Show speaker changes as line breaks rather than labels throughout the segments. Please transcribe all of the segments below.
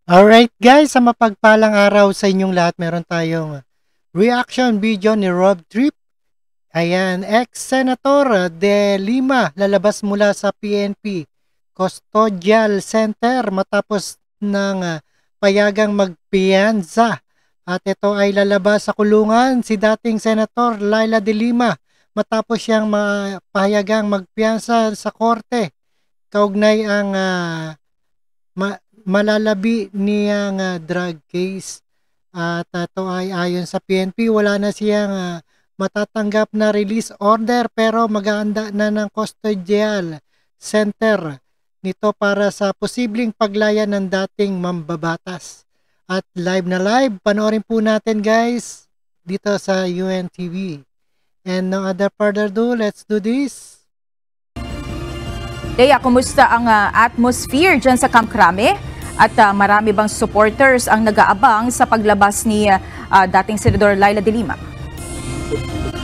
Alright guys, sa mapagpalang araw sa inyong lahat, meron tayong reaction video ni Rob Trip. Ayan, ex-senator De Lima lalabas mula sa PNP Custodial Center matapos ng payagang magpiyansa. At ito ay lalabas sa kulungan si dating Senator Laila De Lima matapos siyang pahayagang magpiyansa sa korte. Kaugnay ang malalabi niyang drug case. At ito ay ayon sa PNP, wala na siyang matatanggap na release order pero mag-aanda na ng custodial center nito para sa posibleng paglaya ng dating mambabatas. At live na live, panoorin po natin guys dito sa UNTV. And no other further ado, let's do this.
Leia, kumusta ang atmosphere dyan sa Camp Crame? At marami bang supporters ang nag-aabang sa paglabas ni dating Senador Laila De Lima?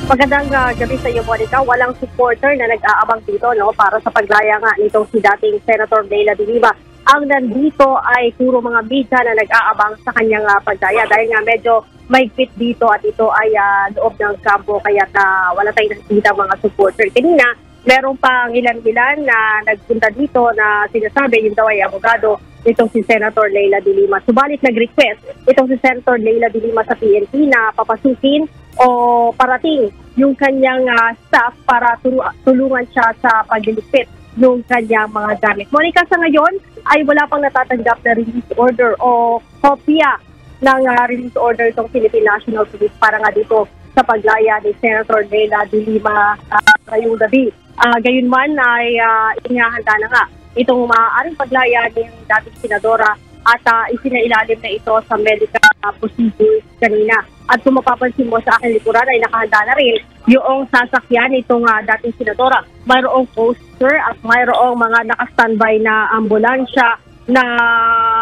Magandang gabi sa iyo, Monica. Walang supporter na nag-aabang dito para sa paglaya nga nitong si dating Senator Laila De Lima. Ang nandito ay puro mga media na nag-aabang sa kanyang paglaya dahil nga medyo maigpit dito at ito ay loob ng kampo kaya wala tayong nakikita mga supporter. Kanina, meron pang ilan-ilan na nagpunta dito na sinasabi yung daw ay abogado itong si Senator Laila De Lima. Subalit nag-request itong si Senator Laila De Lima sa PNP na papasukin o parating yung kanyang staff para tulungan siya sa pagliligpit ng kanyang mga gamit. Monica, sa ngayon ay wala pang natatanggap na release order o kopya ng release order itong Philippine National Police para nga dito sa paglaya ni Senator Laila De Lima ngayong gabi. Gayunman ay inihahanda na nga itong maaaring paglaya ng dating senadora at isinailalim na ito sa medical procedures kanina. At kung mapapansin mo sa aking likuran ay nakahanda na rin yung sasakyan itong dating senadora. Mayroong poster at mayroong mga naka-standby na ambulansya na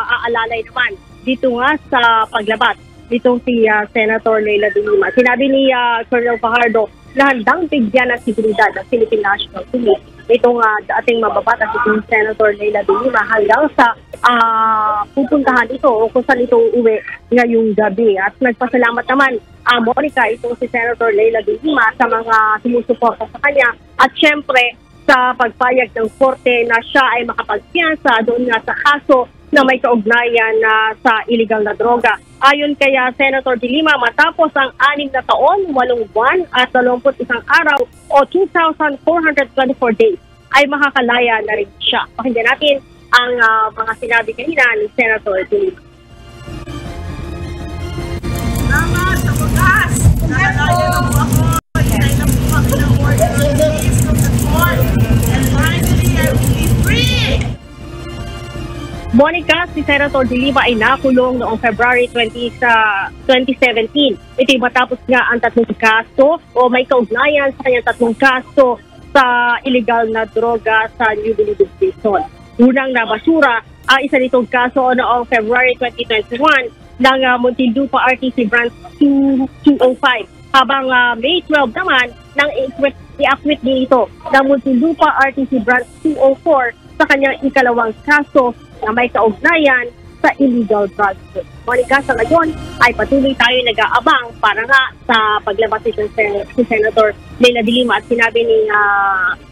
aalalay naman dito nga sa paglabas nitong si Senator Laila De Lima. Sinabi ni Colonel Fajardo na handang bigyan ng seguridad ng Philippine National Police itong ating mababatas itong Senator Laila De Lima hanggang sa pupuntahan ito o kung saan ito uuwi ngayong gabi. At nagpasalamat naman Monica itong si Senator Laila De Lima sa mga sumusuporta sa kanya at syempre sa pagpayag ng korte na siya ay makapagpiyansa doon nga sa kaso na may kaugnayan sa illegal na droga. Ayon kay Senator De Lima, matapos ang 6 na taon, 8 buwan at 21 araw o 2,424 days ay makakalaya na rin siya. Pakinggan natin ang mga sinabi kanina ni Senator De Lima.
Salamat sa wagas! Nakalaya na po ako. Inay na po ako ng order of release from the court. And finally, I will be free!
Monica, si Senator De Lima ay nakulong noong February 2017. Ito'y matapos nga ang 3 kaso o may kaugnayan sa kanyang 3 kaso sa illegal na droga sa New Bilibid Prison. Unang nabasura, isa nitong kaso noong February 2021 ng Muntinlupa RTC Branch 205. Habang May 12 naman, nang i-acquit din ito ng Muntinlupa RTC Branch 204 sa kanyang ikalawang kaso na may kaugnayan sa illegal drugs. Monica, sa ngayon ay patuloy tayo nag-aabang para nga sa paglabas ni Senator Laila De Lima at sinabi ni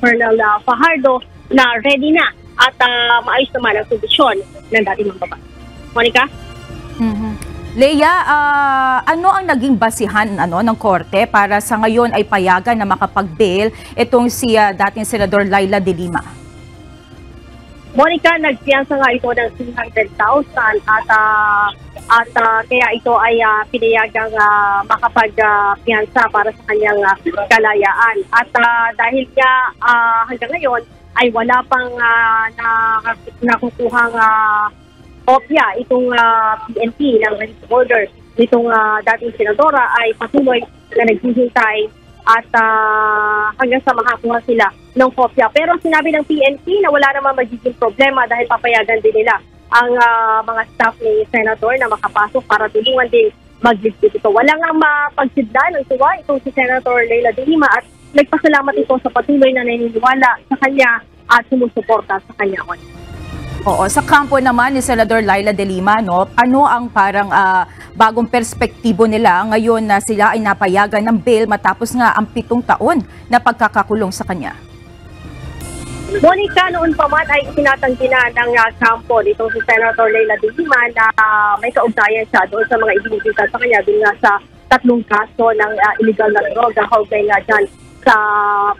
Colonel Fajardo na ready na at maayos naman ang kondisyon ng dating mambabatas. Monica?
Leia, ano ang naging basihan ng korte para sa ngayon ay payagan na makapag-bail itong si dating Senador Laila De Lima?
Monica, nagpiyansa nga ito ng 300,000 at kaya ito ay pinayagang makapagpiyansa para sa kanyang kalayaan. At dahil nga hanggang ngayon ay wala pang nakukuhang kopya itong PNP ng release order nitong dating senadora ay patuloy na naghihintay at hanggang sa makakuha sila ng kopya. Pero sinabi ng PNP na wala naman magiging problema dahil papayagan din nila ang mga staff ni Senator na makapasok para tulungan din magligpit ito. Wala nga mapagsidla ng tuwa itong si Senator Laila De Lima at nagpasalamat ito sa patuloy na naniniwala sa kanya at sumusuporta sa kanya.
Oo, sa kampo naman ni Senador Laila De Lima, no, ano ang parang bagong perspektibo nila ngayon na sila ay napayagan ng bail matapos nga ang 7 taon na pagkakakulong sa kanya?
Monica, noon pa man ay itinatanggi na ng kampo nitong si Senator Laila De Lima na may kaugnayan siya doon sa mga ibinibita sa kanya doon nga sa 3 kaso ng illegal na droga kaugnay nga dyan sa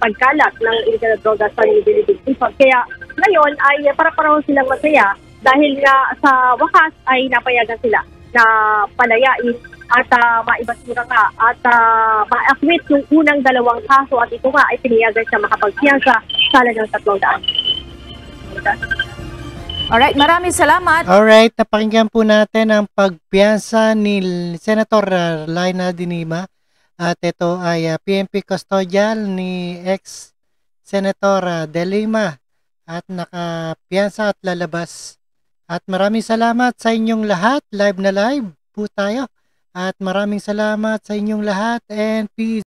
pagkalat ng illegal na droga sa New Bilibid. Kaya ngayon ay para-paraw silang masaya dahil nga sa wakas ay napayagan sila na palayain at maibasura ka at ma-acquit yung unang 2 kaso at ito nga ay piniyagan siya makapagpiyansa sa halagang 300.
Alright, maraming salamat.
Alright, napakinggan po natin ang pagpiyansa ni Senator Laila De Lima. At ito ay PNP custodial ni ex-Senator De Lima at nakapiyansa at lalabas. At maraming salamat sa inyong lahat. Live na live po tayo. At maraming salamat sa inyong lahat and peace.